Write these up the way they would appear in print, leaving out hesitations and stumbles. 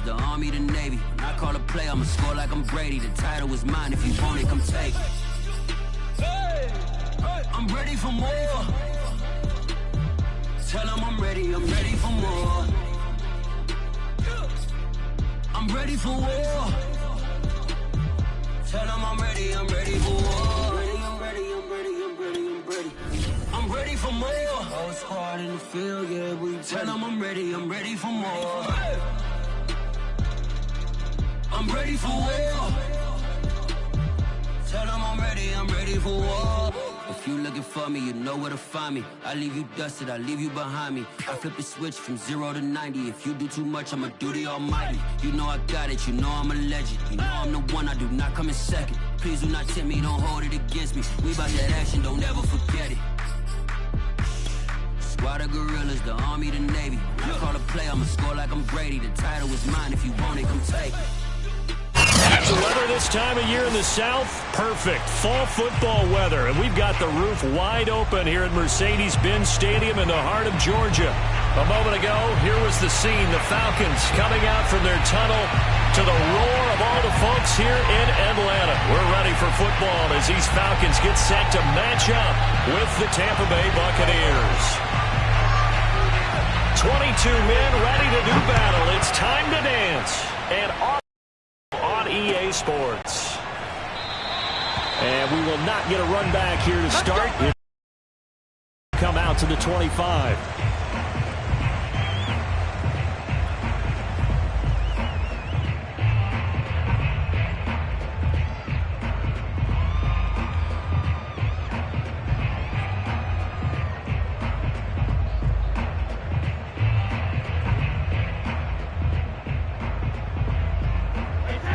gorillas, the Army, the Navy. When I call a play, I'ma score like I'm Brady. The title is mine, if you want it, come take it. I'm ready for more. Tell them I'm ready for more. I'm ready for war. Tell them I'm ready for war. I'm ready for more. Whole squad in the field, yeah, we tell them I'm ready for more. I'm ready for war. Tell them I'm ready for war. If you looking for me, you know where to find me. I leave you dusted, I leave you behind me. I flip the switch from 0 to 90. If you do too much, I'ma do the almighty. You know I got it, you know I'm a legend. You know I'm the one, I do not come in second. Please do not tempt me, don't hold it against me. We bout that action, don't ever forget it. Squad of gorillas, the Army, the Navy. When I call a play, I'ma score like I'm Brady. The title is mine, if you want it, come take it. The weather this time of year in the South, perfect. Fall football weather, and we've got the roof wide open here at Mercedes-Benz Stadium in the heart of Georgia. A moment ago, here was the scene. The Falcons coming out from their tunnel to the roar of all the folks here in Atlanta. We're ready for football as these Falcons get set to match up with the Tampa Bay Buccaneers. 22 men ready to do battle. It's time to dance. And on EA Sports. And we will not get a run back here to start. Come out to the 25.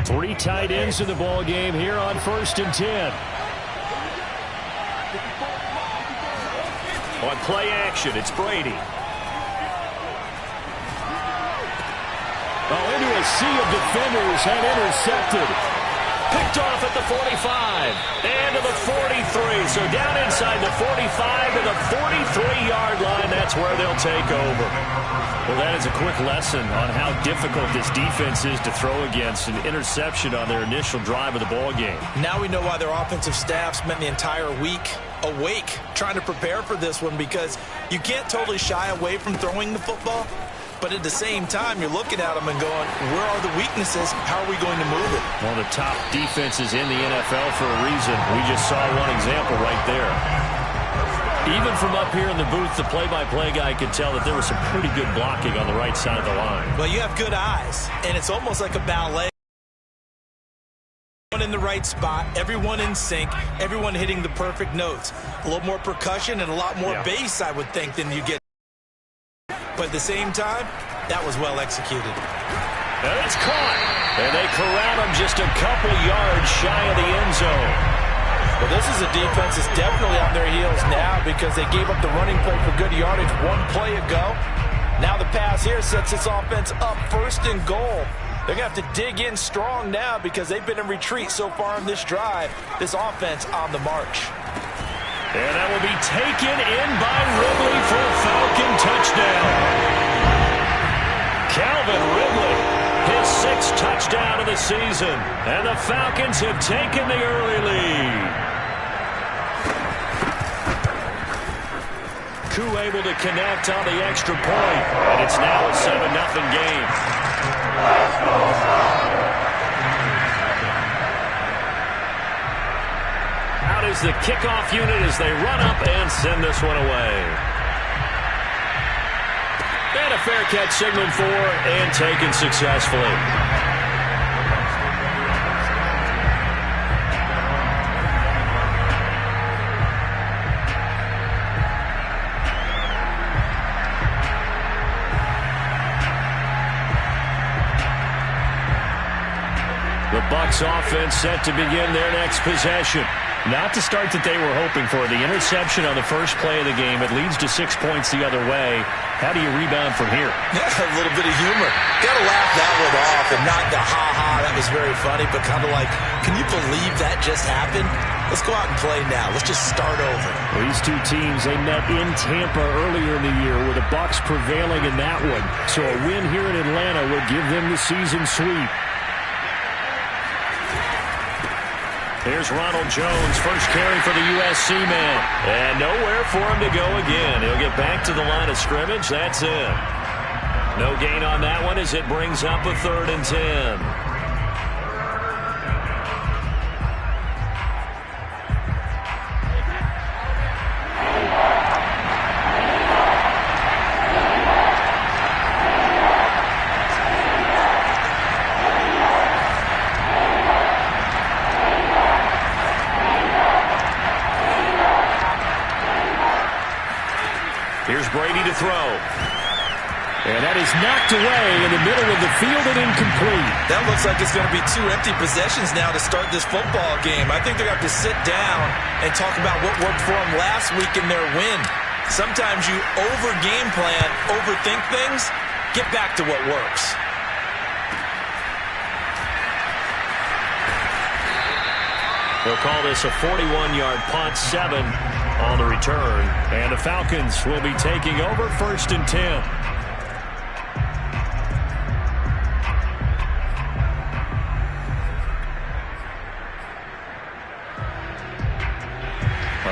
Three tight ends in the ball game here on 1st and 10. On play action, it's Brady. Oh, into a sea of defenders and intercepted. Picked off at the 45 and to the 43. So down inside the 45 to the 43-yard line. That's where they'll take over. Well, that is a quick lesson on how difficult this defense is to throw against. An interception on their initial drive of the ball game. Now we know why their offensive staff spent the entire week awake trying to prepare for this one, because you can't totally shy away from throwing the football. But at the same time, you're looking at them and going, where are the weaknesses? How are we going to move it? One of the top defenses in the NFL for a reason. We just saw one example right there. Even from up here in the booth, the play-by-play guy could tell that there was some pretty good blocking on the right side of the line. Well, you have good eyes, and it's almost like a ballet. Everyone in the right spot, everyone in sync, everyone hitting the perfect notes. A little more percussion and a lot more bass, I would think, than you get. But at the same time, that was well executed. And it's caught. And they corral him just a couple yards shy of the end zone. Well, this is a defense that's definitely on their heels now, because they gave up the running play for good yardage one play ago. Now the pass here sets this offense up 1st and goal. They're going to have to dig in strong now, because they've been in retreat so far in this drive. This offense on the march. And that will be taken in by Ridley for a Falcon touchdown. Calvin Ridley, his 6th touchdown of the season. And the Falcons have taken the early lead. Koo able to connect on the extra point. And it's now a 7-0 game. Out is the kickoff unit as they run up and send this one away. And a fair catch signaled for and taken successfully. The Bucs offense set to begin their next possession. Not the start that they were hoping for. The interception on the first play of the game. It leads to 6 points the other way. How do you rebound from here? Yeah, a little bit of humor. Got to laugh that one off, and not the ha-ha, that was very funny, but kind of like, can you believe that just happened? Let's go out and play now. Let's just start over. These two teams, they met in Tampa earlier in the year with the Bucs prevailing in that one. So a win here in Atlanta would give them the season sweep. Here's Ronald Jones, first carry for the USC man. And nowhere for him to go again. He'll get back to the line of scrimmage. That's it. No gain on that one as it brings up a 3rd and 10. Here's Brady to throw. And that is knocked away in the middle of the field and incomplete. That looks like it's going to be 2 empty possessions now to start this football game. I think they're going to have to sit down and talk about what worked for them last week in their win. Sometimes you over-game plan, overthink things. Get back to what works. They'll call this a 41-yard punt, 7 on the return. And the Falcons will be taking over 1st and 10.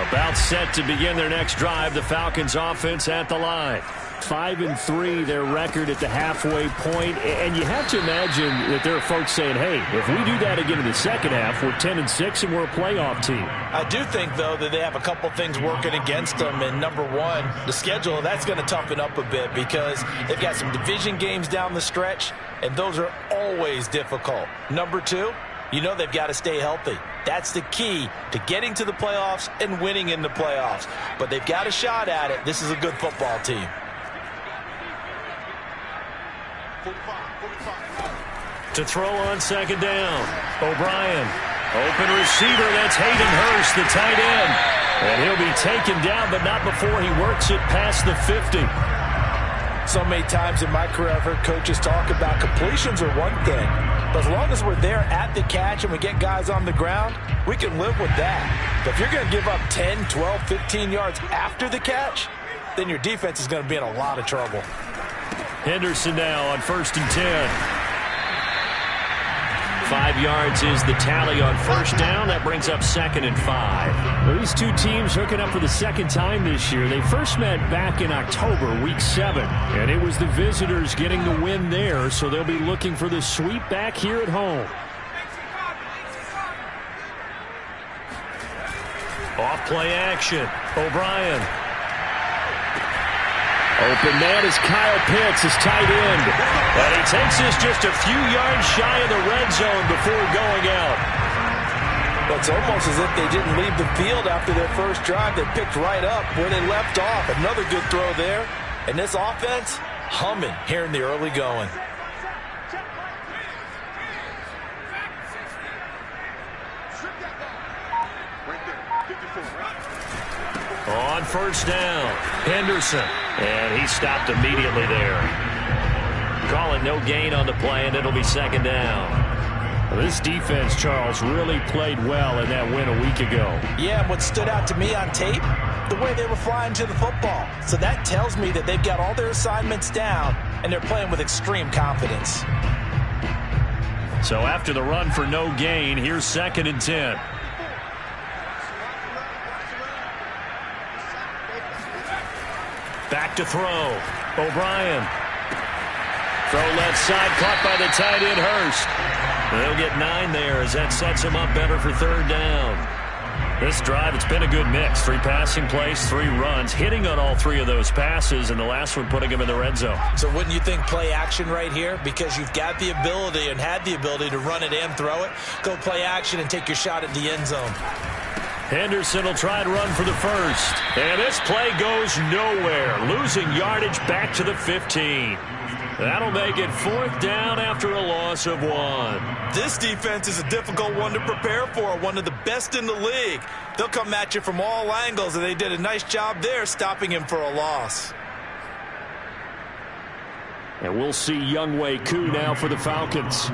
About set to begin their next drive. The Falcons offense at the line. 5-3 their record at the halfway point. And you have to imagine that there are folks saying, hey, if we do that again in the second half, we're 10-6 and we're a playoff team. I do think, though, that they have a couple things working against them. And number one, the schedule, that's going to toughen up a bit because they've got some division games down the stretch, and those are always difficult. Number two, you know they've got to stay healthy. That's the key to getting to the playoffs and winning in the playoffs. But they've got a shot at it. This is a good football team. To throw on 2nd down. O'Brien. Open receiver. That's Hayden Hurst, the tight end. And he'll be taken down, but not before he works it past the 50. So many times in my career I've heard coaches talk about completions are one thing. But as long as we're there at the catch and we get guys on the ground, we can live with that. But if you're going to give up 10, 12, 15 yards after the catch, then your defense is going to be in a lot of trouble. Henderson now on 1st and 10. 5 yards is the tally on 1st down. That brings up 2nd and 5. Well, these two teams hooking up for the second time this year. They first met back in October, week 7. And it was the visitors getting the win there, so they'll be looking for the sweep back here at home. Off play action. O'Brien. Open man is Kyle Pitts, his tight end. And he takes this just a few yards shy of the red zone before going out. Well, it's almost as if they didn't leave the field after their first drive. They picked right up where they left off. Another good throw there. And this offense, humming here in the early going. On 1st down, Henderson. And he stopped immediately there. Call it no gain on the play, and it'll be 2nd down. Well, this defense, Charles, really played well in that win a week ago. Yeah, what stood out to me on tape, the way they were flying to the football. So that tells me that they've got all their assignments down, and they're playing with extreme confidence. So after the run for no gain, here's 2nd and 10. Back to throw. O'Brien. Throw left side, caught by the tight end, Hurst. They'll get 9 there as that sets him up better for 3rd down. This drive, it's been a good mix. 3 passing plays, 3 runs, hitting on all 3 of those passes, and the last one putting him in the red zone. So wouldn't you think play action right here? Because you've got the ability and had the ability to run it and throw it. Go play action and take your shot at the end zone. Henderson will try and run for the 1st. And this play goes nowhere. Losing yardage back to the 15. That'll make it 4th down after a loss of 1. This defense is a difficult one to prepare for, one of the best in the league. They'll come at you from all angles, and they did a nice job there stopping him for a loss. And we'll see Younghoe Koo now for the Falcons.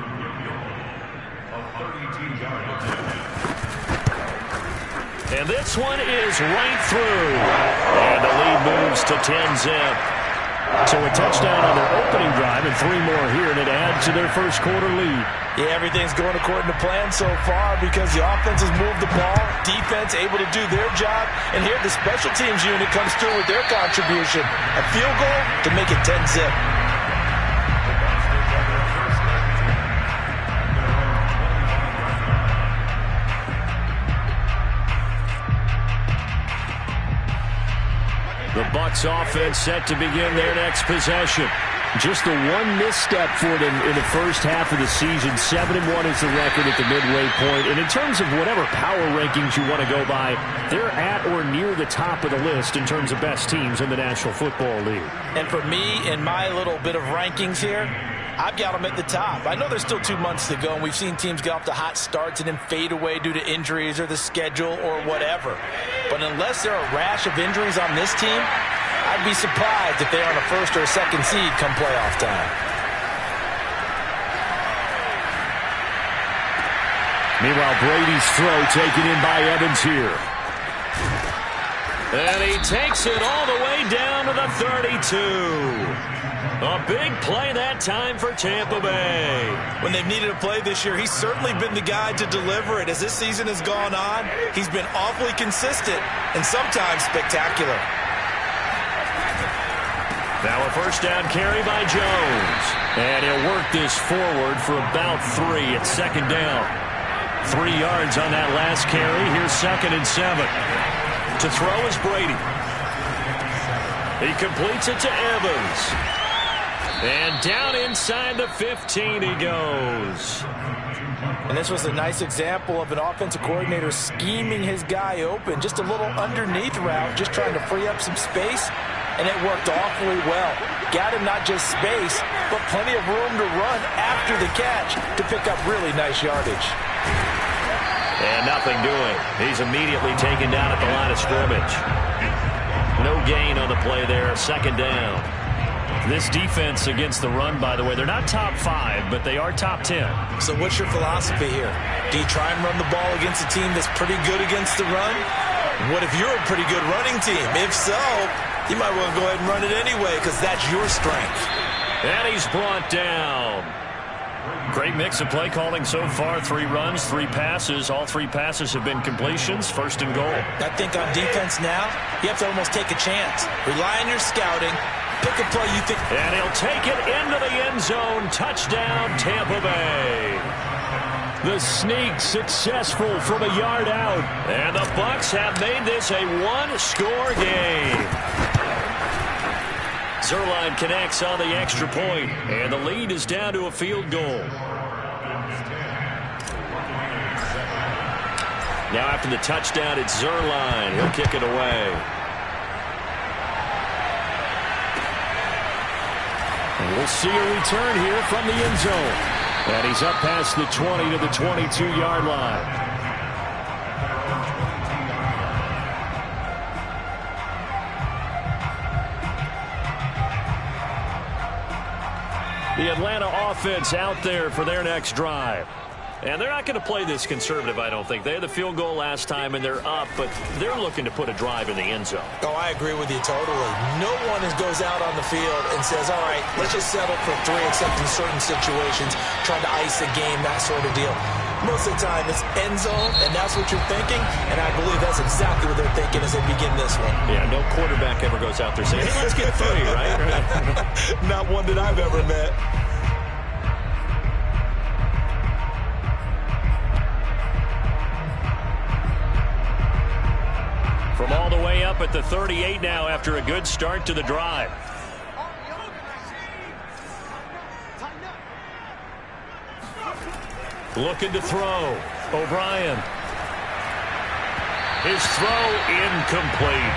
And this one is right through. And the lead moves to 10-zip. So a touchdown on their opening drive and 3 more here, and it adds to their first quarter lead. Yeah, everything's going according to plan so far because the offense has moved the ball, defense able to do their job, and here the special teams unit comes through with their contribution. A field goal to make it 10-zip. The Bucs offense set to begin their next possession. Just the one misstep for them in the first half of the season. 7-1 is the record at the midway point. And in terms of whatever power rankings you want to go by, they're at or near the top of the list in terms of best teams in the National Football League. And for me, in my little bit of rankings here, I've got them at the top. I know there's still 2 months to go, and we've seen teams get off to hot starts and then fade away due to injuries or the schedule or whatever. But unless there are a rash of injuries on this team, I'd be surprised if they're on a first or a second seed come playoff time. Meanwhile, Brady's throw taken in by Evans here. And he takes it all the way down to the 32. A big play that time for Tampa Bay. When they've needed a play this year, he's certainly been the guy to deliver it. As this season has gone on, he's been awfully consistent and sometimes spectacular. Now a first down carry by Jones. And he'll work this forward for about 3 at second down. 3 yards on that last carry. Here's 2nd and 7. To throw is Brady. He completes it to Evans. And down inside the 15 he goes. And this was a nice example of an offensive coordinator scheming his guy open. Just a little underneath route, just trying to free up some space. And it worked awfully well. Got him not just space, but plenty of room to run after the catch to pick up really nice yardage. And nothing doing. He's immediately taken down at the line of scrimmage. No gain on the play there. 2nd down. This defense against the run, by the way, they're not top 5, but they are top 10. So what's your philosophy here? Do you try and run the ball against a team that's pretty good against the run? What if you're a pretty good running team? If so, you might want to go ahead and run it anyway because that's your strength. And he's brought down. Great mix of play calling so far. 3 runs, 3 passes. All 3 passes have been completions. 1st and goal. I think on defense now, you have to almost take a chance. Rely on your scouting. Pick a play you think. And he'll take it into the end zone. Touchdown, Tampa Bay. The sneak successful from a yard out. And the Bucs have made this a 1-score game. Zuerlein connects on the extra point, and the lead is down to a field goal. Now after the touchdown, it's Zuerlein. He'll kick it away. And we'll see a return here from the end zone. And he's up past the 20 to the 22-yard line. The Atlanta offense out there for their next drive. And they're not going to play this conservative, I don't think. They had the field goal last time, and they're up, but they're looking to put a drive in the end zone. Oh, I agree with you totally. No one goes out on the field and says, all right, let's just settle for 3, except in certain situations, trying to ice a game, that sort of deal. Most of the time, it's end zone, and that's what you're thinking, and I believe that's exactly what they're thinking as they begin this one. Yeah, no quarterback ever goes out there saying, hey, let's get 3, right? Not one that I've ever met. From all the way up at the 38 now after a good start to the drive. Looking to throw. O'Brien. His throw incomplete.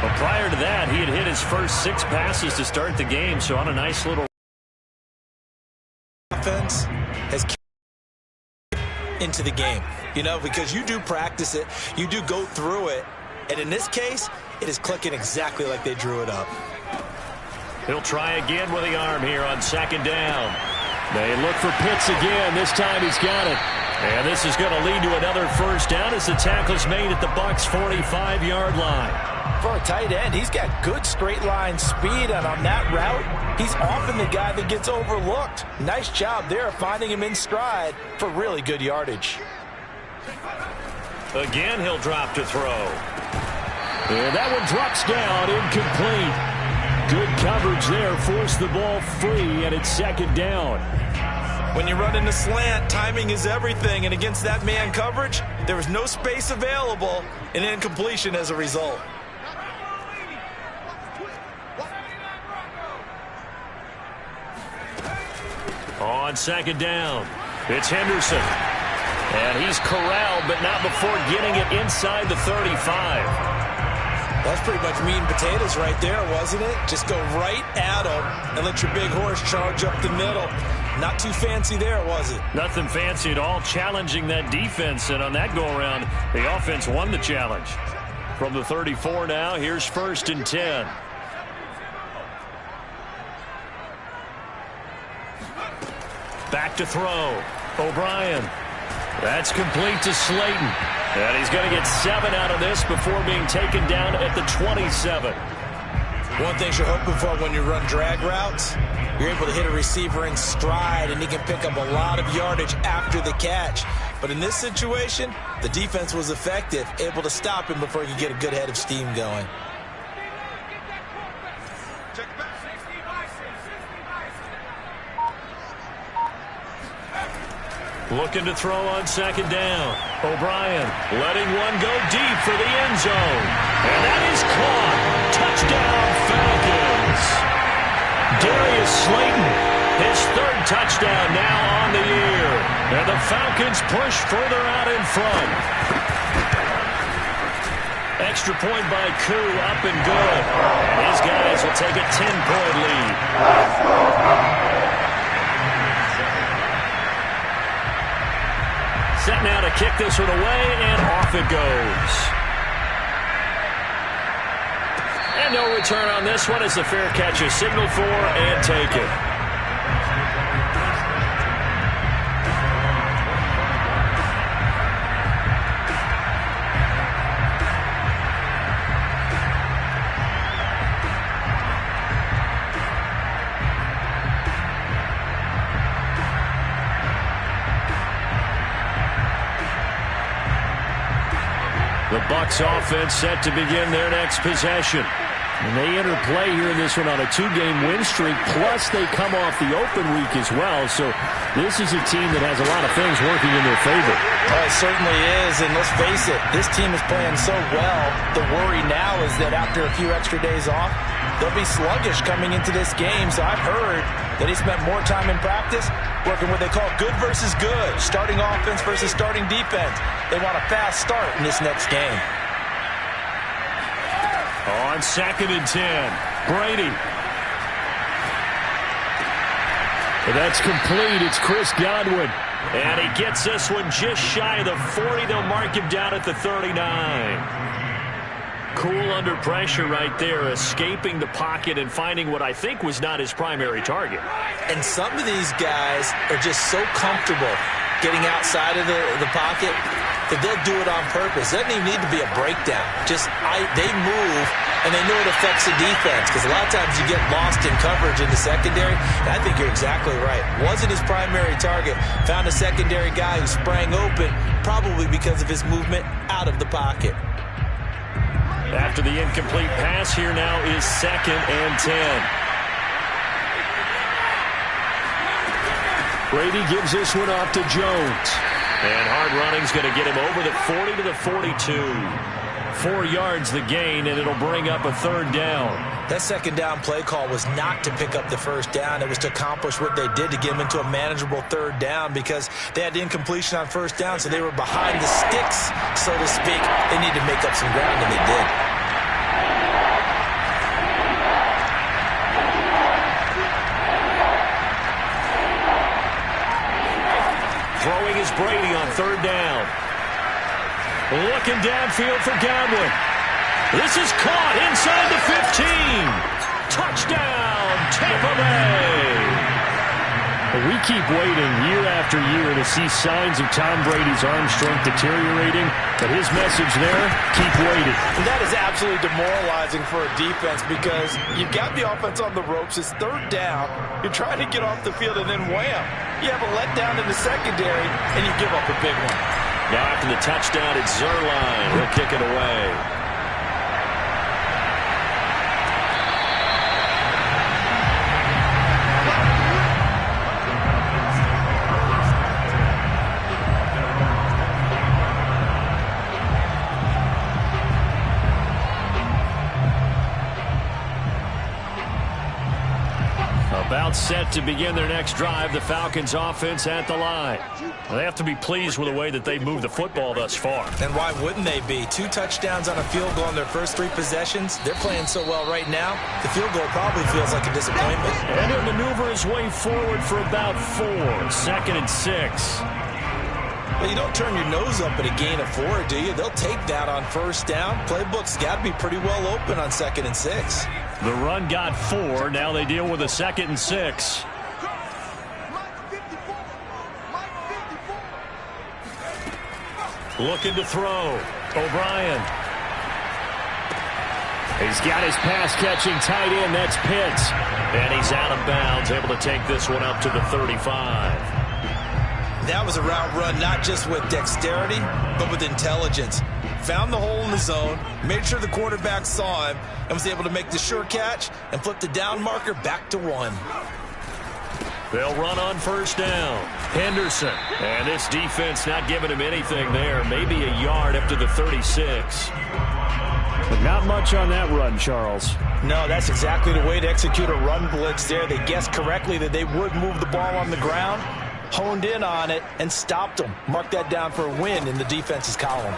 But prior to that, he had hit his first 6 passes to start the game, so on a nice little offense has into the game, you know, because you do practice it, you do go through it. And in this case, it is clicking exactly like they drew it up. He'll try again with the arm here on 2nd down. They look for Pitts again. This time he's got it. And this is going to lead to another first down as the tackle's made at the Bucs' 45-yard line. For a tight end, he's got good straight line speed, and on that route, he's often the guy that gets overlooked. Nice job there finding him in stride for really good yardage. Again, he'll drop to throw. And that one drops down, incomplete. Good coverage there, forced the ball free, and it's second down. When you run in the slant, timing is everything, and against that man coverage, there was no space available, and incompletion as a result. On second down, it's Henderson. And he's corralled, but not before getting it inside the 35. That's pretty much meat and potatoes right there, wasn't it? Just go right at him and let your big horse charge up the middle. Not too fancy there, was it? Nothing fancy at all, challenging that defense. And on that go-around, the offense won the challenge. From the 34 now, here's 1st and 10. Back to throw. O'Brien. That's complete to Slayton. And he's going to get 7 out of this before being taken down at the 27. One thing you're hoping for when you run drag routes, you're able to hit a receiver in stride, and he can pick up a lot of yardage after the catch. But in this situation, the defense was effective, able to stop him before he could get a good head of steam going. Looking to throw on second down. O'Brien letting one go deep for the end zone. And that is caught. Touchdown, Falcons. Darius Slayton, his 3rd touchdown now on the year. And the Falcons push further out in front. Extra point by Koo, up and good. And his guys will take a 10-point lead. Set now to kick this one away, and off it goes. And no return on this one as the fair catch is signaled for and taken. The Bucs offense set to begin their next possession. And they enter play here in this one on a 2-game win streak, plus they come off the open week as well. So this is a team that has a lot of things working in their favor. Oh, it certainly is, and let's face it, this team is playing so well. The worry now is that after a few extra days off, they'll be sluggish coming into this game. So I've heard that he spent more time in practice working what they call good versus good, starting offense versus starting defense. They want a fast start in this next game. On 2nd and 10, Brady. That's complete. It's Chris Godwin. And he gets this one just shy of the 40. They'll mark him down at the 39. Cool under pressure right there, escaping the pocket and finding what I think was not his primary target. And some of these guys are just so comfortable getting outside of the pocket that they'll do it on purpose. It doesn't even need to be a breakdown. They move, and they know it affects the defense, because a lot of times you get lost in coverage in the secondary, and I think you're exactly right. Wasn't his primary target. Found a secondary guy who sprang open, probably because of his movement out of the pocket. After the incomplete pass, here now is 2nd and 10. Brady gives this one off to Jones. And hard running's going to get him over the 40 to the 42. 4 yards the gain, and it'll bring up a 3rd down. That second down play call was not to pick up the first down. It was to accomplish what they did to get them into a manageable 3rd down, because they had incompletion on first down, so they were behind the sticks, so to speak. They needed to make up some ground, and they did. Throwing is Brady on 3rd down. Looking downfield for Godwin. This is caught inside the 15. Touchdown, Tampa Bay. We keep waiting year after year to see signs of Tom Brady's arm strength deteriorating, but his message there, keep waiting. And that is absolutely demoralizing for a defense because you've got the offense on the ropes. It's third down. You're trying to get off the field, and then wham, you have a letdown in the secondary, and you give up a big one. Now after the touchdown, it's Zerline. He'll kick it away. About set to begin their next drive, the Falcons offense at the line. They have to be pleased with the way that they've moved the football thus far. And why wouldn't they be? 2 touchdowns on a field goal in their first 3 possessions. They're playing so well right now, the field goal probably feels like a disappointment. And he'll maneuver his way forward for about 4. 2nd and 6. Well, you don't turn your nose up at a gain of 4, do you? They'll take that on first down. Playbook's got to be pretty well open on 2nd and 6. The run got 4. Now they deal with a 2nd and 6. Looking to throw. O'Brien. He's got his pass-catching tight end. That's Pitts. And he's out of bounds, able to take this one up to the 35. That was a route run not just with dexterity, but with intelligence. Found the hole in the zone, made sure the quarterback saw him, and was able to make the sure catch and flip the down marker back to 1. They'll run on first down. Henderson. And this defense not giving him anything there. Maybe a yard up to the 36. But not much on that run, Charles. No, that's exactly the way to execute a run blitz there. They guessed correctly that they would move the ball on the ground, honed in on it, and stopped them. Mark that down for a win in the defense's column.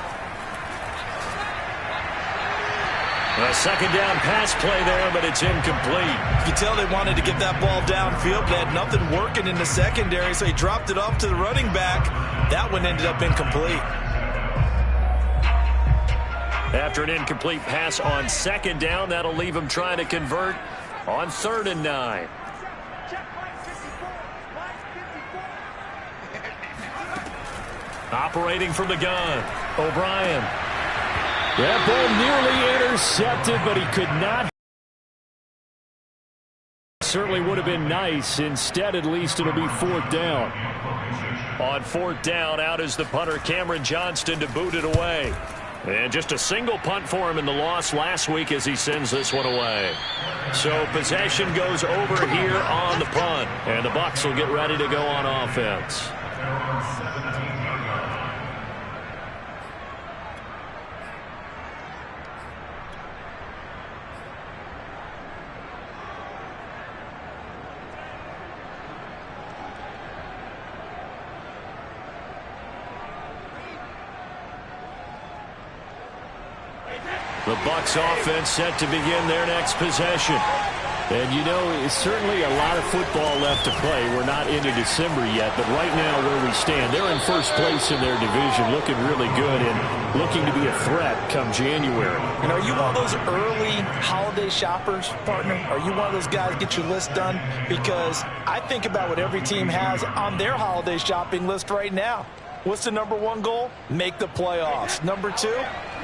A second down pass play there, but it's incomplete. You can tell they wanted to get that ball downfield. They had nothing working in the secondary, so he dropped it off to the running back. That one ended up incomplete. After an incomplete pass on 2nd down, that'll leave him trying to convert on 3rd and 9. Operating from the gun, O'Brien. That ball nearly intercepted, but he could not. Certainly would have been nice. Instead, at least it'll be 4th down. On 4th down, out is the punter, Cameron Johnston, to boot it away. And just a single punt for him in the loss last week as he sends this one away. So possession goes over here on the punt. And the Bucs will get ready to go on offense. The Bucs offense set to begin their next possession. And, you know, it's certainly a lot of football left to play. We're not into December yet, but right now where we stand, they're in first place in their division, looking really good and looking to be a threat come January. And are you one of those early holiday shoppers, partner? Are you one of those guys get your list done? Because I think about what every team has on their holiday shopping list right now. What's the number 1 goal? Make the playoffs. Number 2,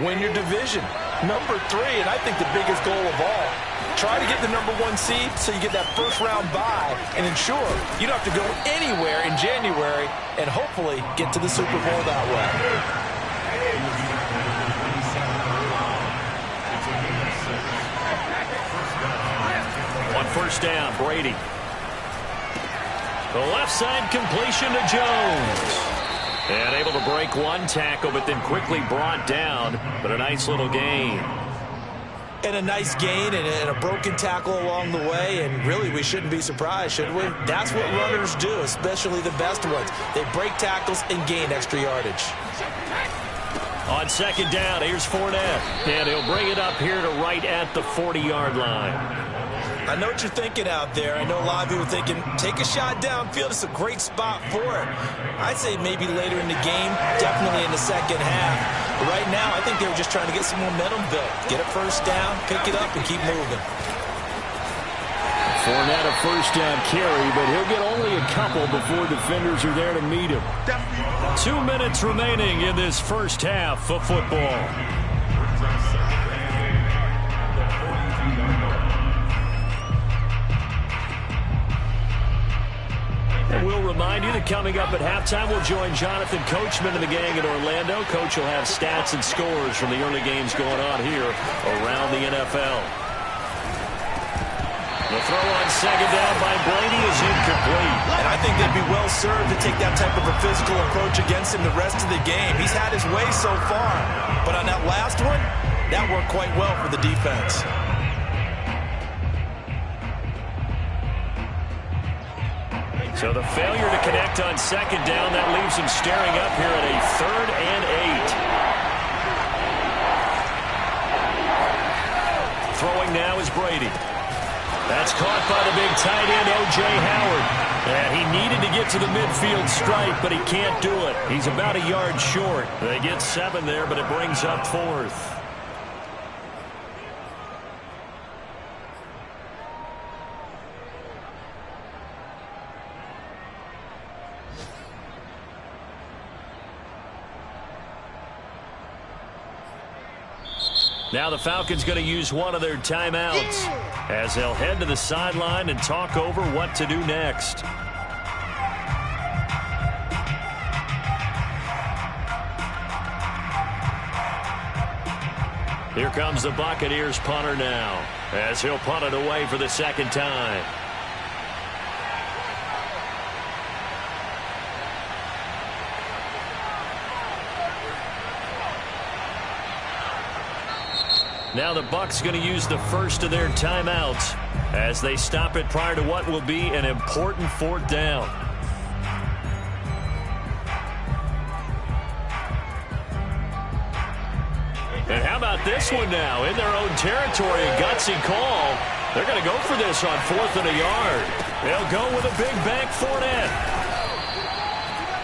win your division. Number 3, and I think the biggest goal of all, try to get the number 1 seed so you get that first-round bye and ensure you don't have to go anywhere in January and hopefully get to the Super Bowl that way. On first down, Brady. The left side completion to Jones. And able to break 1 tackle, but then quickly brought down. But a nice little gain. And a nice gain and a broken tackle along the way. And really, we shouldn't be surprised, should we? That's what runners do, especially the best ones. They break tackles and gain extra yardage. On 2nd down, here's Fournette. And he'll bring it up here to right at the 40-yard line. I know what you're thinking out there. I know a lot of you are thinking, take a shot downfield. It's a great spot for it. I'd say maybe later in the game, definitely in the second half. But right now, I think they were just trying to get some momentum built. Get a first down, pick it up, and keep moving. Fournette a first down carry, but he'll get only a couple before defenders are there to meet him. 2 minutes remaining in this first half of football. And we'll remind you that coming up at halftime, we'll join Jonathan Coachman and the gang in Orlando. Coach will have stats and scores from the early games going on here around the NFL. The throw on second down by Brady is incomplete. And I think they'd be well served to take that type of a physical approach against him the rest of the game. He's had his way so far. But on that last one, that worked quite well for the defense. So the failure to connect on second down, that leaves him staring up here at a 3rd and 8. Throwing now is Brady. That's caught by the big tight end, O.J. Howard. And he needed to get to the midfield stripe, but he can't do it. He's about a yard short. They get 7 there, but it brings up 4th. Now the Falcons going to use one of their timeouts as they'll head to the sideline and talk over what to do next. Here comes the Buccaneers punter now as he'll punt it away for the second time. Now the Bucs going to use the first of their timeouts as they stop it prior to what will be an important 4th down. And how about this one now? In their own territory, a gutsy call. They're going to go for this on 4th and a yard. They'll go with a big bank Fournette.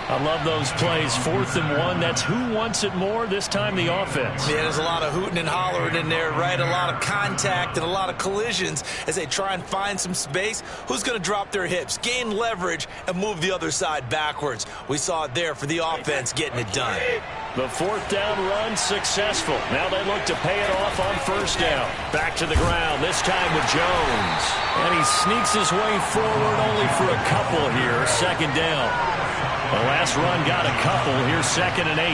I love those plays. 4th and 1. That's who wants it more, this time the offense. Yeah, there's a lot of hooting and hollering in there, right? A lot of contact and a lot of collisions as they try and find some space. Who's going to drop their hips, gain leverage, and move the other side backwards? We saw it there for the offense getting it done. The 4th down run successful. Now they look to pay it off on 1st down. Back to the ground, this time with Jones. And he sneaks his way forward only for a couple here. 2nd down. The last run got a couple. Here's 2nd and 8.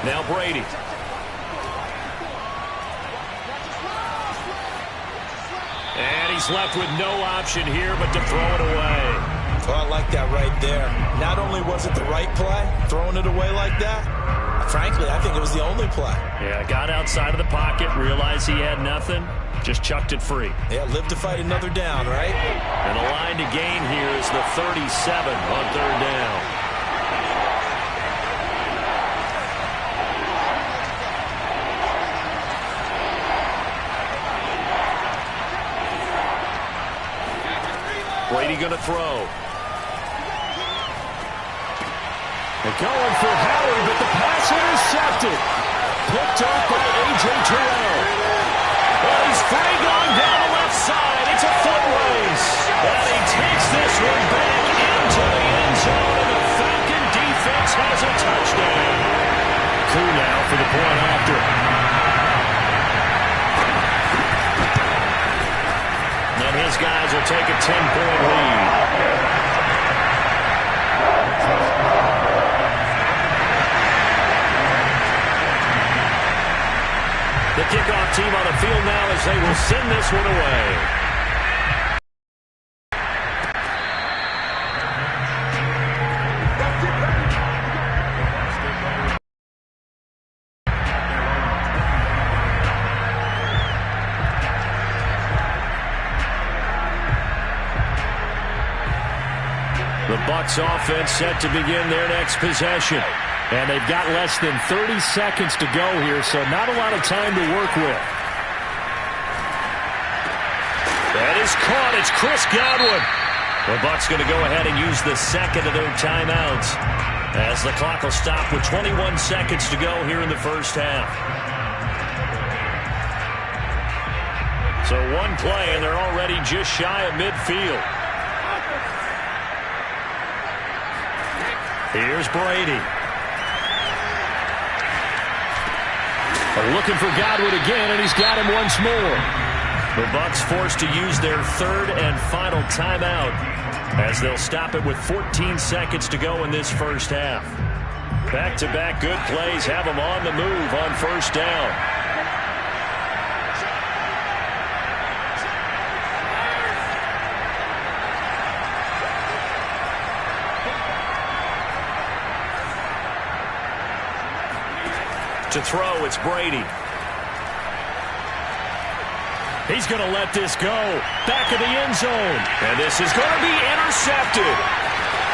Now Brady. And he's left with no option here but to throw it away. Oh, I like that right there. Not only was it the right play, throwing it away like that, frankly, I think it was the only play. Yeah, got outside of the pocket, realized he had nothing. Just chucked it free. Yeah, live to fight another down, right? And the line to gain here is the 37 on 3rd down. Brady going to throw. They're going for Howard, but the pass intercepted. Picked up by A.J. Terrell. Well, he's free going down the left side. It's a foot race. And he takes this one back into the end zone, and the Falcon defense has a touchdown. Coup now for the point after. And his guys will take a 10-point lead. The kickoff team on the field now as they will send this one away. The Bucs offense set to begin their next possession. And they've got less than 30 seconds to go here, so not a lot of time to work with. That is caught. It's Chris Godwin. The Bucs going to go ahead and use the second of their timeouts as the clock will stop with 21 seconds to go here in the first half. So one play, and they're already just shy of midfield. Here's Brady. Looking for Godwin again, and he's got him once more. The Bucs forced to use their third and final timeout as they'll stop it with 14 seconds to go in this first half. Back-to-back good plays have them on the move on first down. To throw, it's Brady. He's going to let this go. Back of the end zone. And this is going to be intercepted.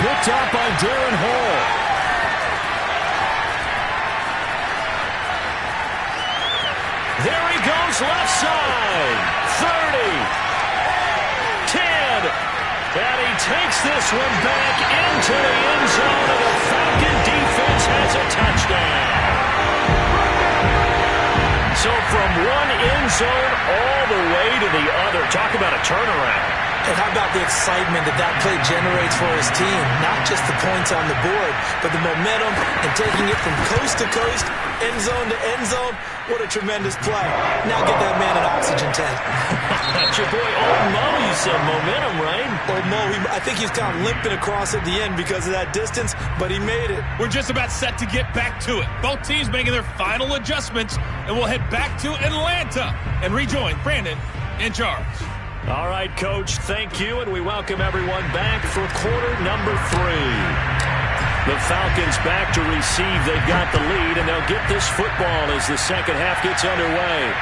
Picked up by Darren Hall. There he goes, left side. 30. 10. And he takes this one back into the end zone, and the Falcon defense has a touchdown. So from one end zone all the way to the other. Talk about a turnaround. And how about the excitement that play generates for his team? Not just the points on the board, but the momentum and taking it from coast to coast, end zone to end zone. What a tremendous play. Now get that man an oxygen tank. That's your boy Old Mo. You said momentum, right? Old Mo, I think he's kind of limping across at the end because of that distance, but he made it. We're just about set to get back to it. Both teams making their final adjustments, and we'll head back to Atlanta and rejoin Brandon and Charles. All right, Coach, thank you, and we welcome everyone back for quarter number 3. The Falcons back to receive. They've got the lead, and they'll get this football as the second half gets underway.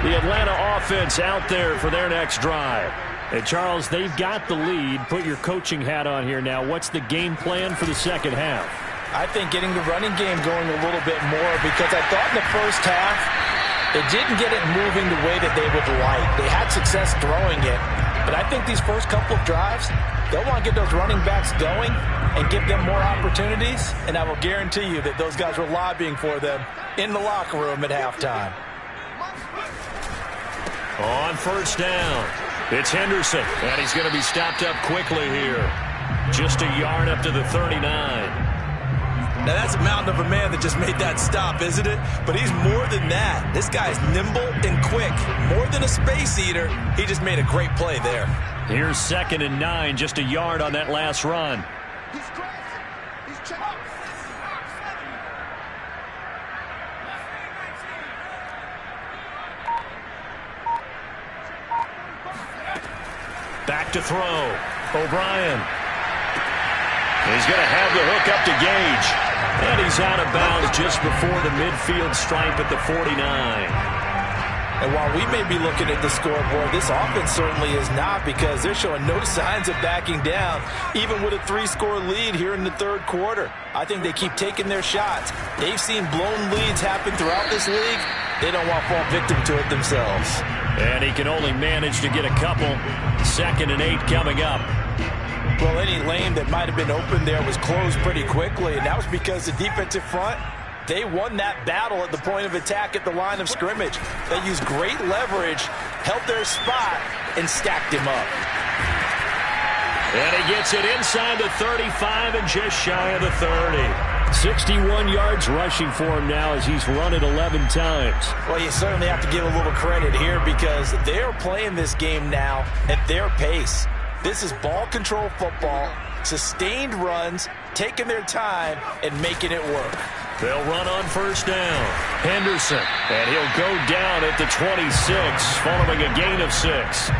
The Atlanta offense out there for their next drive. And Charles, they've got the lead. Put your coaching hat on here now. What's the game plan for the second half? I think getting the running game going a little bit more, because I thought in the first half they didn't get it moving the way that they would like. They had success throwing it, but I think these first couple of drives, they'll want to get those running backs going and give them more opportunities, and I will guarantee you that those guys were lobbying for them in the locker room at halftime. On first down, it's Henderson, and he's going to be stopped up quickly here. Just a yard up to the 39. Now, that's a mountain of a man that just made that stop, isn't it? But he's more than that. This guy's nimble and quick. More than a space eater. He just made a great play there. Here's 2nd and 9, just a yard on that last run. Back to throw. O'Brien. He's going to have the hook up to Gage. And he's out of bounds just before the midfield stripe at the 49. And while we may be looking at the scoreboard, this offense certainly is not, because they're showing no signs of backing down, even with a 3-score lead here in the third quarter. I think they keep taking their shots. They've seen blown leads happen throughout this league. They don't want to fall victim to it themselves. And he can only manage to get a couple. 2nd and 8 coming up. Well, any lane that might have been open there was closed pretty quickly, and that was because the defensive front, they won that battle at the point of attack at the line of scrimmage. They used great leverage, held their spot, and stacked him up. And he gets it inside the 35 and just shy of the 30. 61 yards rushing for him now as he's run it 11 times. Well, you certainly have to give a little credit here, because they're playing this game now at their pace. This is ball control football, sustained runs, taking their time, and making it work. They'll run on first down. Henderson, and he'll go down at the 26, following a gain of 6.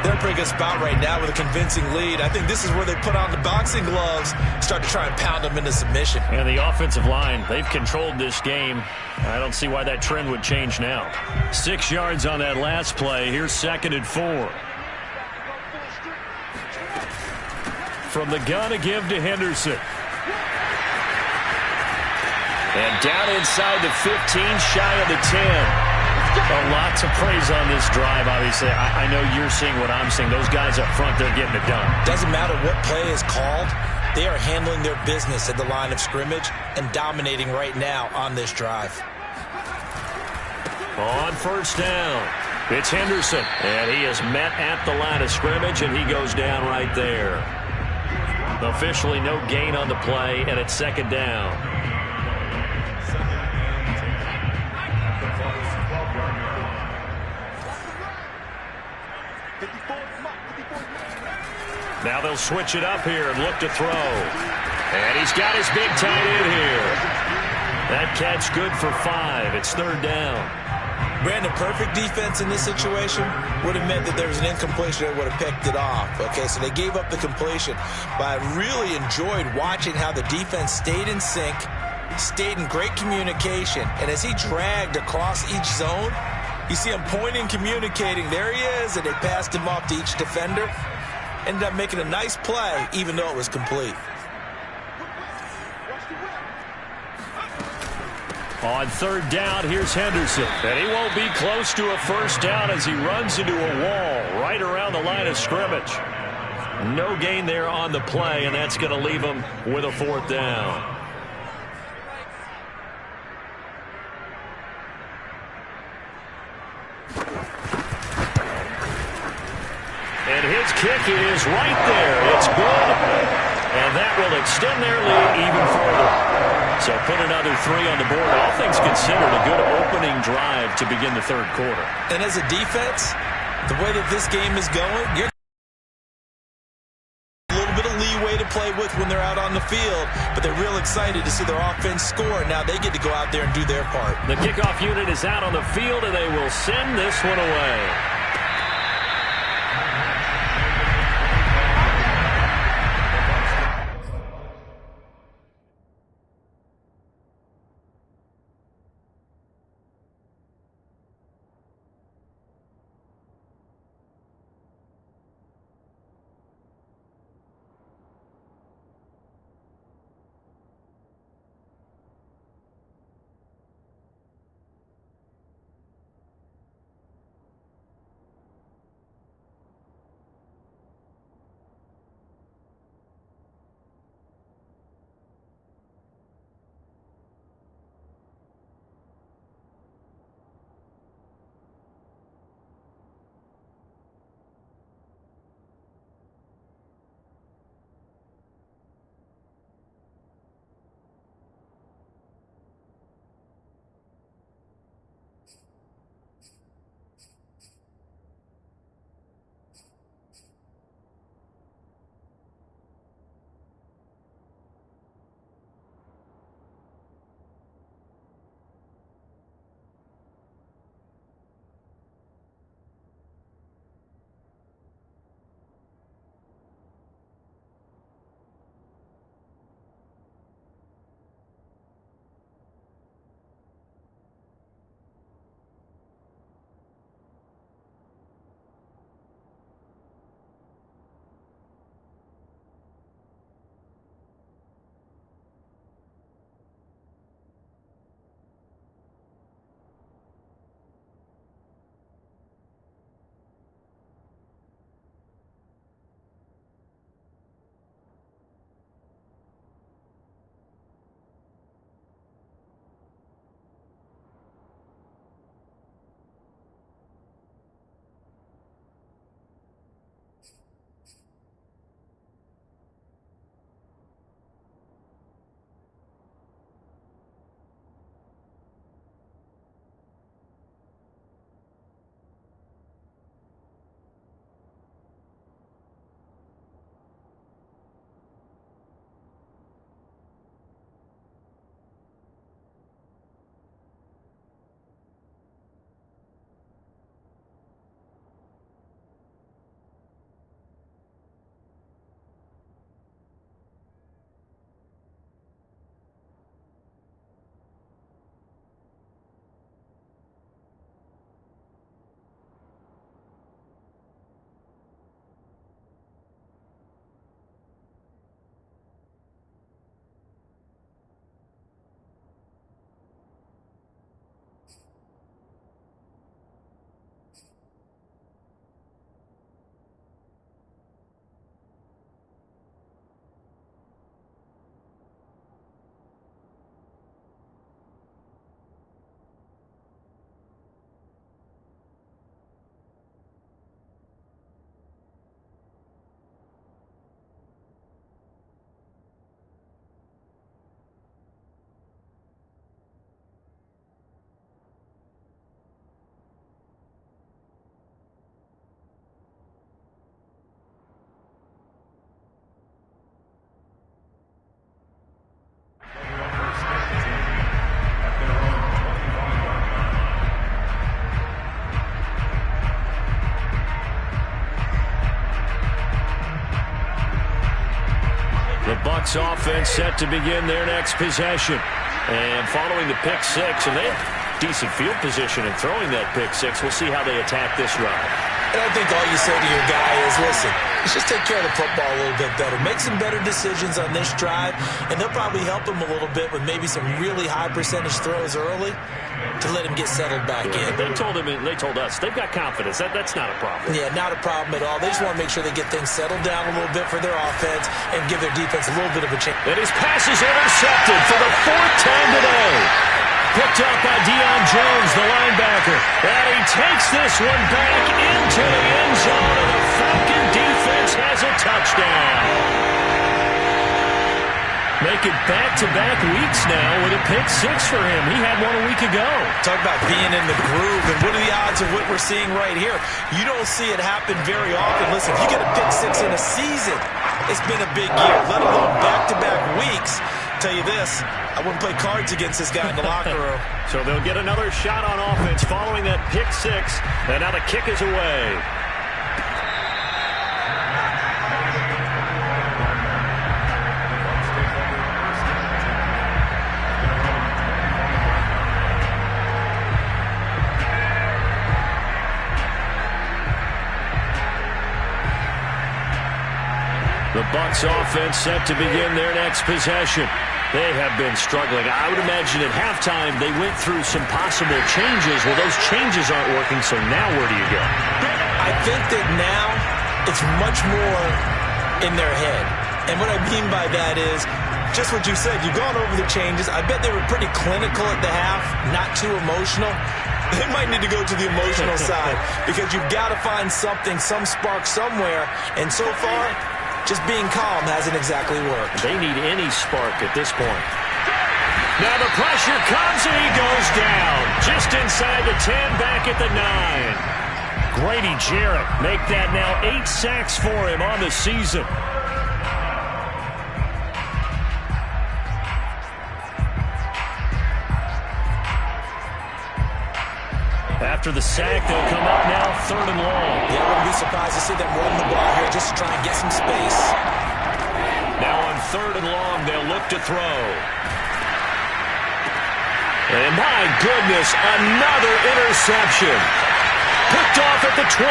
They're in a pretty good spot right now with a convincing lead. I think this is where they put on the boxing gloves, start to try and pound them into submission. And the offensive line, they've controlled this game. I don't see why that trend would change now. 6 yards on that last play. Here's 2nd and 4. From the gun to give to Henderson. And down inside the 15, shy of the 10. Well, lots of praise on this drive, obviously. I know you're seeing what I'm seeing. Those guys up front, they're getting it done. Doesn't matter what play is called. They are handling their business at the line of scrimmage and dominating right now on this drive. On first down, it's Henderson. And he is met at the line of scrimmage, and he goes down right there. Officially no gain on the play, and it's second down. Now they'll switch it up here and look to throw. And he's got his big tight end here. That catch good for 5. It's third down. Brandon, perfect defense in this situation would have meant that there was an incompletion that would have picked it off. Okay, so they gave up the completion. But I really enjoyed watching how the defense stayed in sync, stayed in great communication, and as he dragged across each zone, you see him pointing, communicating. There he is, and they passed him off to each defender. Ended up making a nice play, even though it was complete. On third down, here's Henderson. And he won't be close to a first down as he runs into a wall right around the line of scrimmage. No gain there on the play, and that's going to leave him with a fourth down. And his kick is right there. It's good. And that will extend their lead even further. So put another 3 on the board. All things considered, a good opening drive to begin the third quarter. And as a defense, the way that this game is going, you're a little bit of leeway to play with when they're out on the field, but they're real excited to see their offense score. Now they get to go out there and do their part. The kickoff unit is out on the field, and they will send this one away. The Bucs offense set to begin their next possession. And following the pick six, and they have decent field position in throwing that pick six. We'll see how they attack this drive. And I think all you say to your guy is, listen, let's just take care of the football a little bit better. Make some better decisions on this drive, and they'll probably help him a little bit with maybe some really high percentage throws early to let him get settled back in. They told him, they told us, they've got confidence. That's not a problem. Yeah, not a problem at all. They just want to make sure they get things settled down a little bit for their offense and give their defense a little bit of a chance. And his pass is intercepted for the fourth time today. Picked up by Deion Jones, the linebacker. And he takes this one back into the end zone, and the Falcon defense has a touchdown. Making back-to-back weeks now with a pick six for him. He had one a week ago. Talk about being in the groove, and what are the odds of what we're seeing right here? You don't see it happen very often. Listen, if you get a pick six in a season, it's been a big year, let alone back-to-back weeks. I'll tell you this, I wouldn't play cards against this guy in the locker room. So they'll get another shot on offense following that pick six, and now the kick is away. The Bucs offense set to begin their next possession. They have been struggling. I would imagine at halftime they went through some possible changes. Well, those changes aren't working, so now where do you go? I think that now it's much more in their head. And what I mean by that is just what you said. You've gone over the changes. I bet they were pretty clinical at the half, not too emotional. They might need to go to the emotional side because you've got to find something, some spark somewhere. And so far, just being calm hasn't exactly worked. They need any spark at this point. Now the pressure comes and he goes down. Just inside the 10, back at the 9. Grady Jarrett make that now 8 sacks for him on the season. After the sack, they'll come up now 3rd and long. Yeah, I wouldn't be surprised to see them run the ball here just to try and get some space. Now on 3rd and long, they'll look to throw. And my goodness, another interception. Picked off at the 20.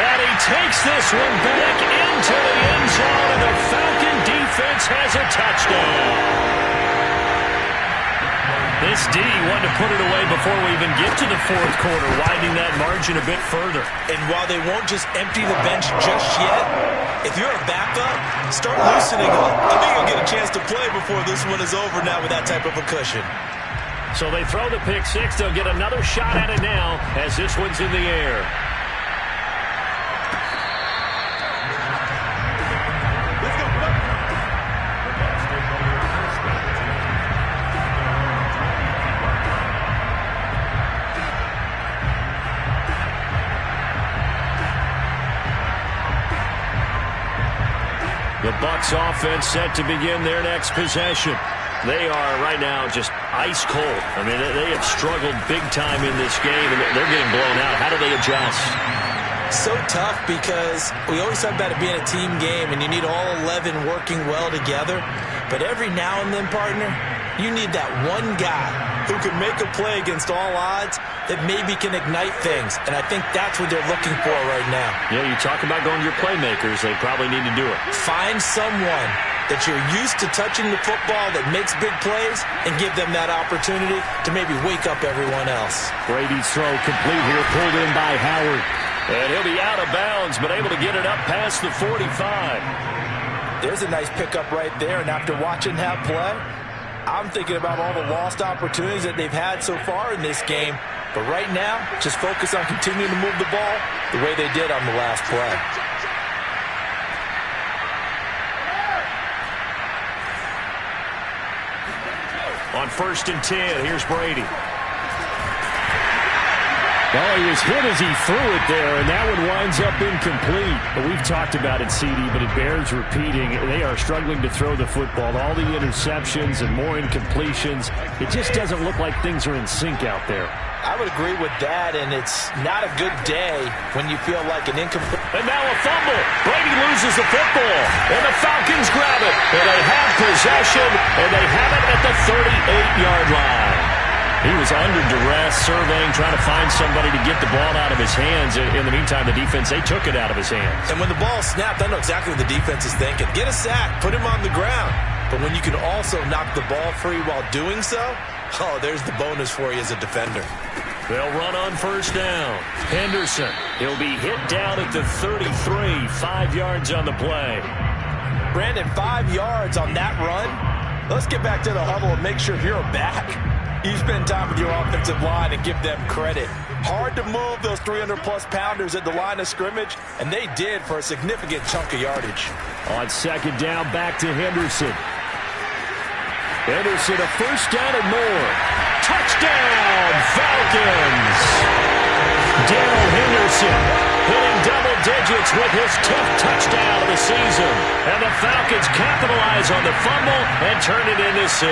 And he takes this one back into the end zone, and the Falcon defense has a touchdown. This D wanted to put it away before we even get to the 4th quarter, widening that margin a bit further. And while they won't just empty the bench just yet, if you're a backup, start loosening up. I think you'll get a chance to play before this one is over now with that type of a cushion. So they throw the pick six. They'll get another shot at it now as this one's in the air. The Bucs offense set to begin their next possession. They are right now just ice cold. I mean, they have struggled big time in this game, and they're getting blown out. How do they adjust? So tough because we always talk about it being a team game, and you need all 11 working well together. But every now and then, partner, you need that one guy who can make a play against all odds that maybe can ignite things. And I think that's what they're looking for right now. Yeah, you talk about going to your playmakers. They probably need to do it. Find someone that you're used to touching the football that makes big plays and give them that opportunity to maybe wake up everyone else. Brady's throw complete here, pulled in by Howard. And he'll be out of bounds, but able to get it up past the 45. There's a nice pickup right there, and after watching that play, I'm thinking about all the lost opportunities that they've had so far in this game. But right now, just focus on continuing to move the ball the way they did on the last play. On 1st and 10, here's Brady. Well, he was hit as he threw it there, and that one winds up incomplete. But we've talked about it, CD, but it bears repeating. They are struggling to throw the football. All the interceptions and more incompletions. It just doesn't look like things are in sync out there. I would agree with that, and it's not a good day when you feel like an incomplete. And now a fumble. Brady loses the football, and the Falcons grab it. And they have possession, and they have it at the 38-yard line. He was under duress, surveying, trying to find somebody to get the ball out of his hands. In the meantime, the defense, they took it out of his hands. And when the ball snapped, I know exactly what the defense is thinking. Get a sack, put him on the ground. But when you can also knock the ball free while doing so, oh, there's the bonus for you as a defender. They'll run on first down. Henderson, he'll be hit down at the 33, 5 yards on the play. Brandon, 5 yards on that run. Let's get back to the huddle and make sure you're back. You spend time with your offensive line and give them credit. Hard to move those 300-plus pounders at the line of scrimmage, and they did for a significant chunk of yardage. On second down, back to Henderson. Henderson, a first down and more. Touchdown, Falcons! Darrell Henderson hitting double digits with his 10th touchdown of the season. And the Falcons capitalize on the fumble and turn it into 6.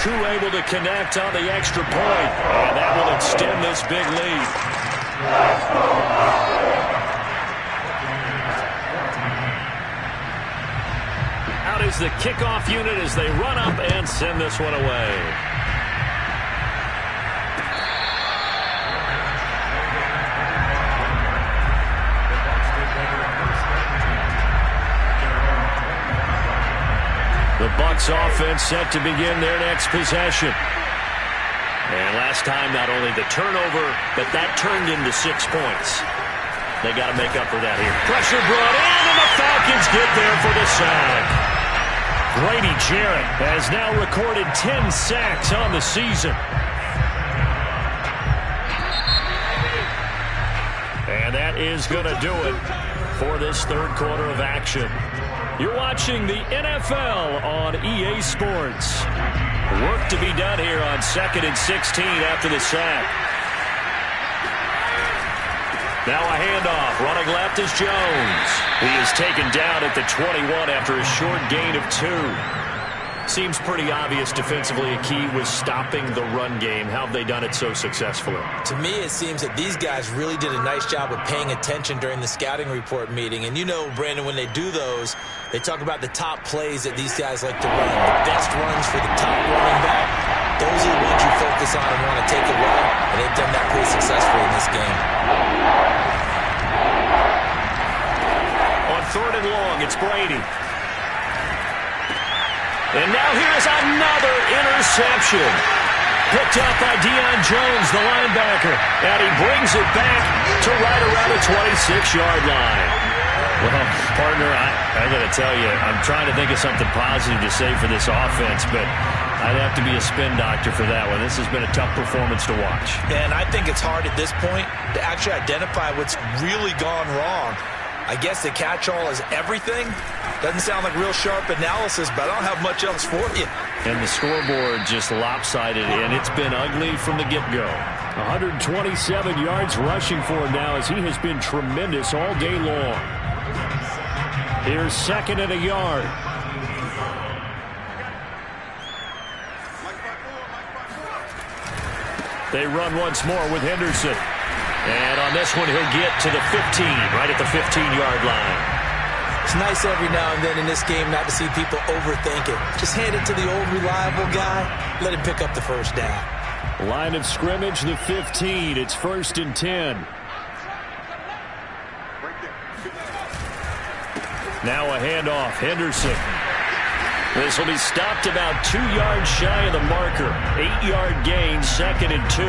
Koo able to connect on the extra point, and that will extend this big lead. Out is the kickoff unit as they run up and send this one away. The Bucs offense set to begin their next possession. And last time, not only the turnover, but that turned into 6 points. They got to make up for that here. Pressure brought in, and the Falcons get there for the sack. Grady Jarrett has now recorded 10 sacks on the season. And that is going to do it for this third quarter of action. You're watching the NFL on EA Sports. Work to be done here on 2nd and 16 after the sack. Now a handoff. Running left is Jones. He is taken down at the 21 after a short gain of 2. Seems pretty obvious defensively a key was stopping the run game. How have they done it so successfully? To me, it seems that these guys really did a nice job of paying attention during the scouting report meeting. And you know, Brandon, when they do those, they talk about the top plays that these guys like to run. The best runs for the top running back. Those are the ones you focus on and want to take away. And they've done that pretty successfully in this game. On 3rd and long, it's Brady. And now here's another interception. Picked up by Deion Jones, the linebacker. And he brings it back to right around the 26-yard line. Well, partner, I got to tell you, I'm trying to think of something positive to say for this offense, but I'd have to be a spin doctor for that one. This has been a tough performance to watch. And I think it's hard at this point to actually identify what's really gone wrong. I guess the catch-all is everything. Doesn't sound like real sharp analysis, but I don't have much else for you. And the scoreboard just lopsided, and it's been ugly from the get-go. 127 yards rushing for him now as he has been tremendous all day long. Here's 2nd and a yard. They run once more with Henderson. And on this one, he'll get to the 15, right at the 15-yard line. It's nice every now and then in this game not to see people overthink it. Just hand it to the old reliable guy. Let him pick up the first down. Line of scrimmage, the 15. It's 1st and 10. Now a handoff. Henderson. This will be stopped about 2 yards shy of the marker. 8-yard gain, 2nd and 2.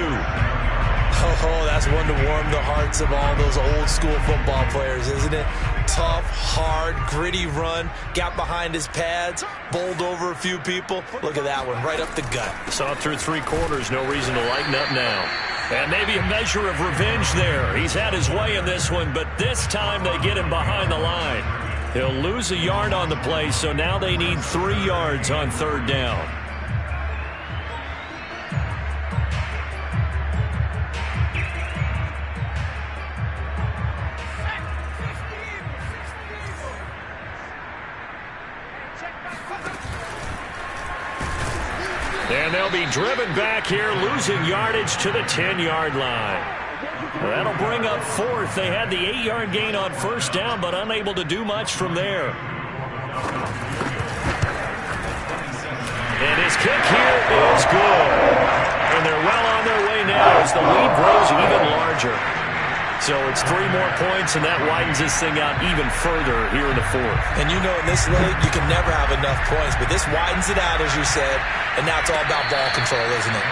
Oh, that's one to warm the hearts of all those old-school football players, isn't it? Tough, hard, gritty run. Got behind his pads, bowled over a few people. Look at that one, right up the gut. Saw it through 3 quarters. No reason to lighten up now. And maybe a measure of revenge there. He's had his way in this one, but this time they get him behind the line. He'll lose a yard on the play, so now they need 3 yards on 3rd down. And they'll be driven back here, losing yardage to the 10-yard line. That'll bring up fourth. They had the 8-yard gain on first down, but unable to do much from there. And his kick here is good. And they're well on their way now as the lead grows even larger. So it's 3 more points, and that widens this thing out even further here in the fourth. And you know in this league, you can never have enough points, but this widens it out, as you said, and now it's all about ball control, isn't it?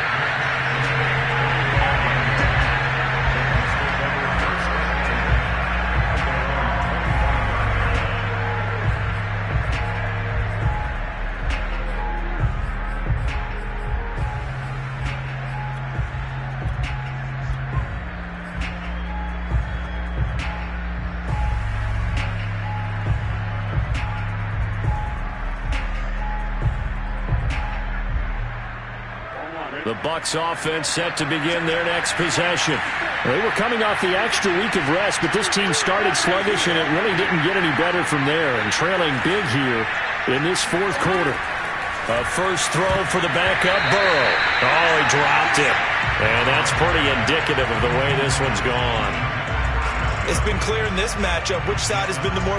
The Bucs offense set to begin their next possession. They were coming off the extra week of rest, but this team started sluggish, and it really didn't get any better from there, and trailing big here in this fourth quarter. A first throw for the backup, Burrow. Oh, he dropped it. And that's pretty indicative of the way this one's gone. It's been clear in this matchup which side has been the more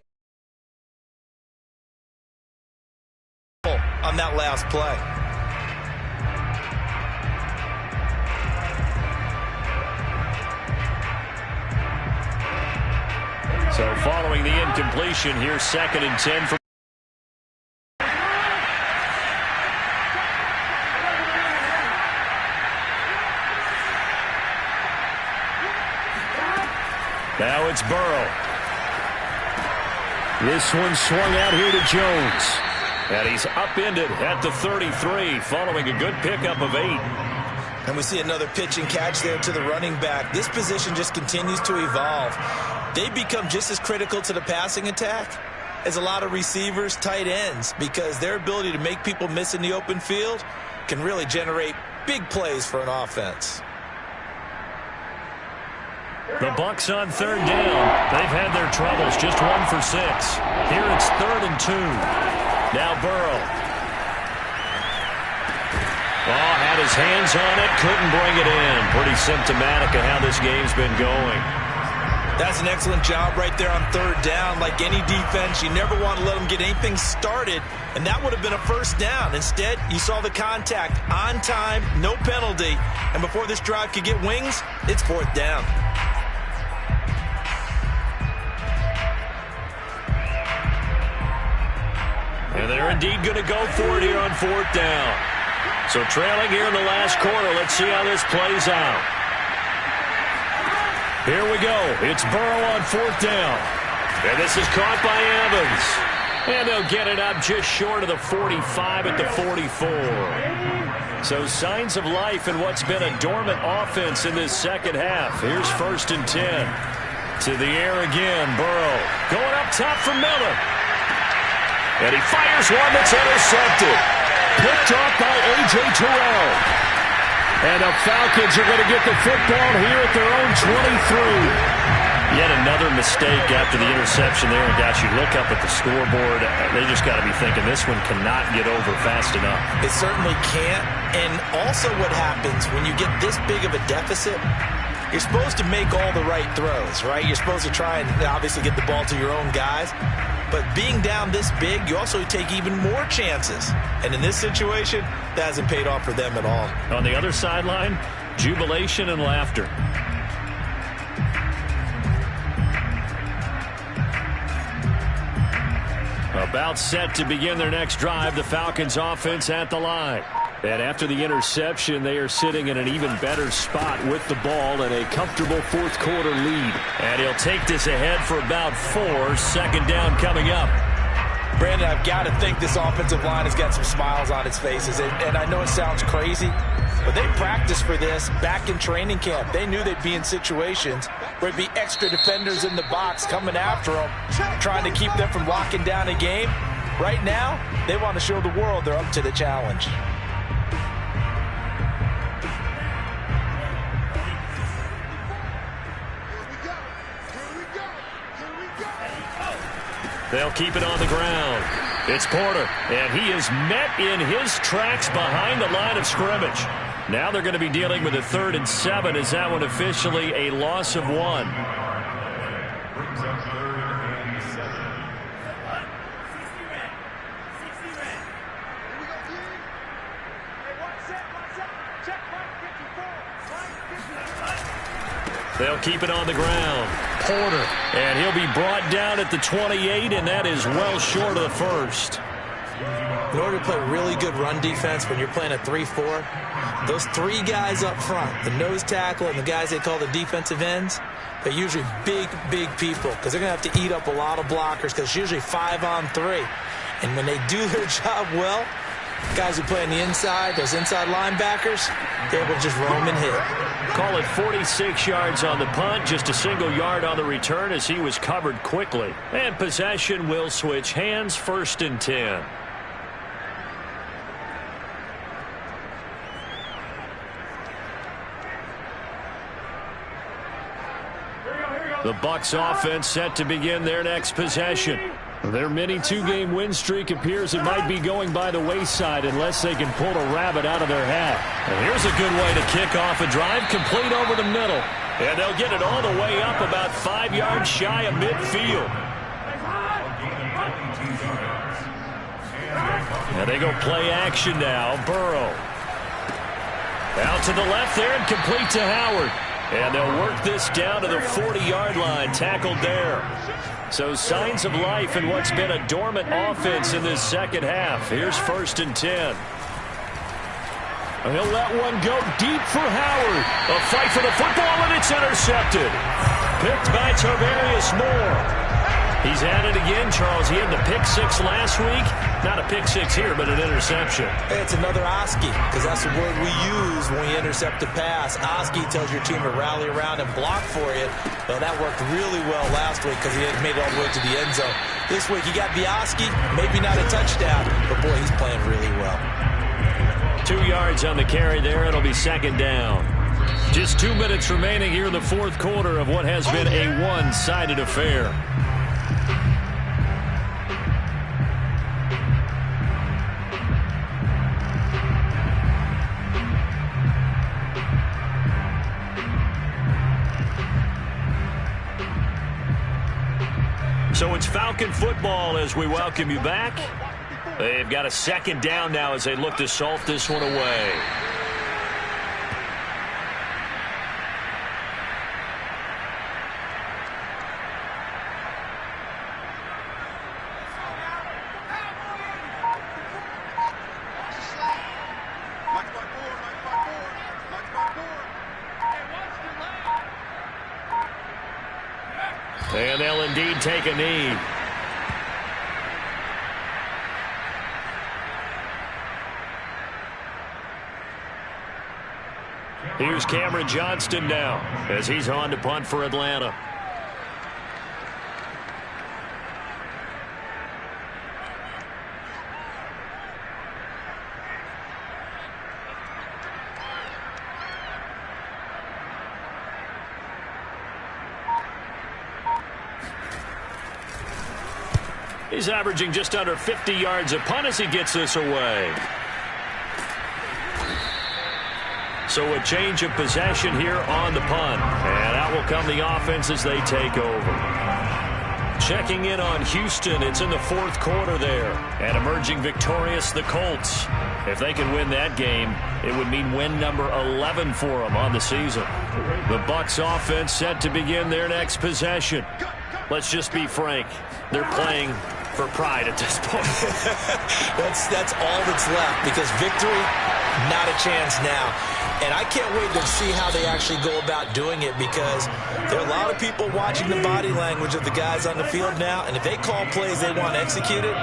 on that last play. So following the incompletion here, 2nd and 10 for now it's Burrow. This one swung out here to Jones. And he's upended at the 33 following a good pickup of 8. And we see another pitch and catch there to the running back. This position just continues to evolve. They become just as critical to the passing attack as a lot of receivers, tight ends, because their ability to make people miss in the open field can really generate big plays for an offense. The Bucs on 3rd down. They've had their troubles, just 1 for 6. Here it's 3rd and 2. Now Burrow. Oh, had his hands on it, couldn't bring it in. Pretty symptomatic of how this game's been going. That's an excellent job right there on 3rd down. Like any defense, you never want to let them get anything started, and that would have been a first down. Instead, you saw the contact on time, no penalty, and before this drive could get wings, it's 4th down. And they're indeed going to go for it here on 4th down. So trailing here in the last quarter, let's see how this plays out. Here we go. It's Burrow on 4th down. And this is caught by Evans. And they'll get it up just short of the 45 at the 44. So signs of life in what's been a dormant offense in this second half. Here's 1st and 10. To the air again, Burrow. Going up top for Miller. And he fires one that's intercepted. Picked off by A.J. Terrell. And the Falcons are going to get the football here at their own 23. Yet another mistake after the interception there. And gosh, you look up at the scoreboard, they just got to be thinking this one cannot get over fast enough. It certainly can't. And also what happens when you get this big of a deficit, you're supposed to make all the right throws, right? You're supposed to try and obviously get the ball to your own guys. But being down this big, you also take even more chances. And in this situation, that hasn't paid off for them at all. On the other sideline, jubilation and laughter. About set to begin their next drive, the Falcons offense at the line. And after the interception, they are sitting in an even better spot with the ball and a comfortable fourth quarter lead. And he'll take this ahead for about 4. 2nd down coming up. Brandon, I've got to think this offensive line has got some smiles on its faces. And I know it sounds crazy, but they practiced for this back in training camp. They knew they'd be in situations where there'd be extra defenders in the box coming after them, trying to keep them from locking down a game. Right now, they want to show the world they're up to the challenge. They'll keep it on the ground. It's Porter, and he is met in his tracks behind the line of scrimmage. Now they're going to be dealing with a 3rd and 7. Is that one officially a loss of 1? They'll keep it on the ground. Porter, and he'll be brought down at the 28, and that is well short of the first. In order to play really good run defense when you're playing a 3-4, those 3 guys up front, the nose tackle and the guys they call the defensive ends, they're usually big people because they're going to have to eat up a lot of blockers because it's usually 5-on-3. And when they do their job well, guys who play on the inside, those inside linebackers, they're able to just roam and hit. Call it 46 yards on the punt, just a single yard on the return as he was covered quickly. And possession will switch hands, 1st and 10. The Bucs offense set to begin their next possession. Their mini 2-game win streak appears it might be going by the wayside unless they can pull a rabbit out of their hat. And here's a good way to kick off a drive, complete over the middle. And they'll get it all the way up about 5 yards shy of midfield. And they go play action now. Burrow. Out to the left there and complete to Howard. And they'll work this down to the 40-yard line, tackled there. So signs of life in what's been a dormant offense in this second half. Here's 1st and 10. He'll let one go deep for Howard. A fight for the football, and it's intercepted. Picked by Tarvarius Moore. He's at it again, Charles. He had the pick 6 last week. Not a pick 6 here, but an interception. Hey, it's another Oski, because that's the word we use when we intercept a pass. Oski tells your team to rally around and block for you. Well, that worked really well last week because he had made it all the way to the end zone. This week, he got the Oski, maybe not a touchdown, but boy, he's playing really well. 2 yards on the carry there. It'll be 2nd down. Just 2 minutes remaining here in the 4th quarter of what has been a one-sided affair. So it's Falcon football as we welcome you back. They've got a 2nd down now as they look to salt this one away. And they'll indeed take a knee. Here's Cameron Johnston now as he's on to punt for Atlanta. He's averaging just under 50 yards a punt as he gets this away. So a change of possession here on the punt. And out will come the offense as they take over. Checking in on Houston. It's in the 4th quarter there. And emerging victorious, the Colts. If they can win that game, it would mean win number 11 for them on the season. The Bucs offense set to begin their next possession. Let's just be frank. They're playing for pride at this point. that's all that's left because victory, not a chance now. And I can't wait to see how they actually go about doing it because there are a lot of people watching the body language of the guys on the field now, and if they call plays they want executed,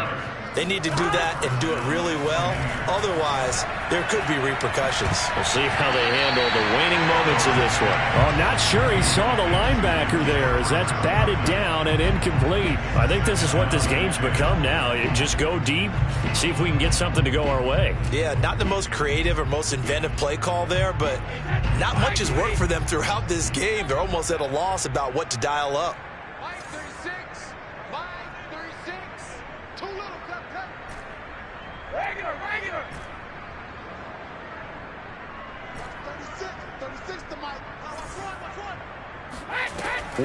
they need to do that and do it really well. Otherwise, there could be repercussions. We'll see how they handle the waning moments of this one. I'm not sure he saw the linebacker there as that's batted down and incomplete. I think this is what this game's become now. You just go deep, see if we can get something to go our way. Yeah, not the most creative or most inventive play call there, but not much has worked for them throughout this game. They're almost at a loss about what to dial up.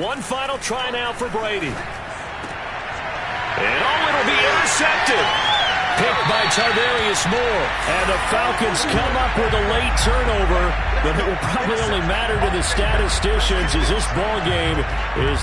One final try now for Brady. And it'll be intercepted. Picked by Tarvarius Moore. And the Falcons come up with a late turnover, but it will probably only matter to the statisticians as this ball game is